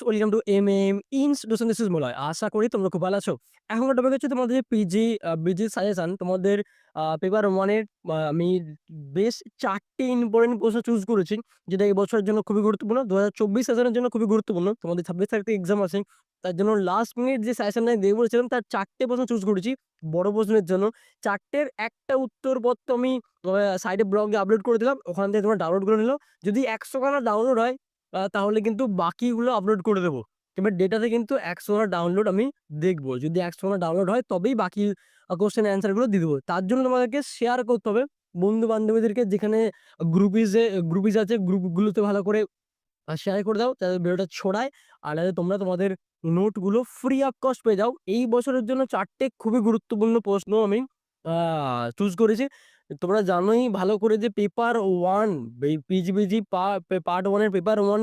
Welcome to ইনস ডোসেন this is Malay. আশা করি তোমরা খুব ভালো আছো। এখনকার টপিক হচ্ছে তোমাদের যে বিজি সাজেশন তোমাদের পেপার 1 এর আমি বেশ ৪ টে ইম্পোর্টেন্ট প্রশ্ন চুজ করেছি, যেটা এই বছরের জন্য খুবই গুরুত্বপূর্ণ। ২০২৪ সেশনের জন্য খুবই গুরুত্বপূর্ণ। তোমাদের ২৬ তারিখে এক্সাম আছে। তার জন্য লাস্ট মিনিট যে সাজেশনটা আমি দেব বলেছিলাম তার ৪ টে প্রশ্ন চুজ করেছি বড় প্রশ্নের জন্য। ৪ টের একটা উত্তরপত্র আমি সাইডে ব্লগে আপলোড করে দিলাম। ওখান থেকে তোমরা ডাউনলোড করে নিলো। যদি ১০০ খানা ডাউনলোড হয় তাহলে কিন্তু বাকিগুলো আপলোড করে দেবো। এবার ডেটাতে কিন্তু ১০০ টা ডাউনলোড আমি দেখব। যদি ১০০ টা ডাউনলোড হয় তবেই বাকি কোয়েশ্চেন অ্যান্সার গুলো দিয়ে দেবো। তার জন্য তোমাদেরকে শেয়ার করতে হবে বন্ধু-বান্ধবীদেরকে, যেখানে গ্রুপিজ আছে গ্রুপগুলোতে ভালো করে শেয়ার করে দাও যাতে ভিডিওটা ছড়ায়। আর যাতে তোমরা তোমাদের নোটগুলো ফ্রি অফ কস্ট পেয়ে যাও। এই বছরের জন্য ৪ টে খুবই গুরুত্বপূর্ণ প্রশ্ন আমি চুজ করেছি। তোমরা জানোই ভালো করে যে পেপার ১ পিজিবিজি পার্ট 1 এর পেপার 1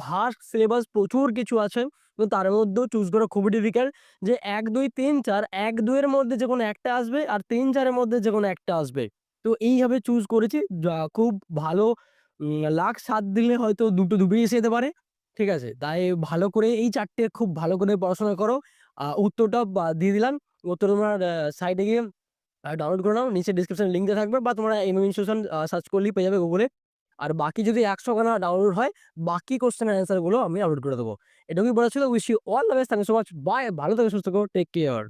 ভাস্ট সিলেবাস প্রচুর কিছু আছে। তো তার মধ্যেও চুজ করা খুবই ডিফিকাল্ট যে ১, ২, ৩, ৪ ১, ২ এর মধ্যে যেকোনো একটা আসবে আর ৩, ৪ এর মধ্যে যেকোনো একটা আসবে। তো এইভাবে চুজ করেছি। খুব ভালো লাক সাথ দিলে হয়তো দুটোই এসে যেতে পারে। ঠিক আছে? তাই ভালো করে এই ৪ টে খুব ভালো করে পড়াশোনা করো। উত্তরটা দিয়ে দিলাম। উত্তর তোমরা সাইডে গিয়ে ডাউনলোড করে নাও। নিচে ডেসক্রিপশন লিঙ্ক দেওয়া থাকবে বা তোমরা এমএম ইনস্টিটিউশন সার্চ করলেই পেয়ে যাবে গুগলে। আর বাকি যদি ১০০ খানা ডাউনলোড হয়, বাকি কোয়েশ্চেন এর অ্যান্সার গুলো আমি আপলোড করে দেবো। এটুকুই বলা ছিল। Wish you all the best. Thank you so much. Bye. ভালো থেকো, সুস্থ থেকো। Take care.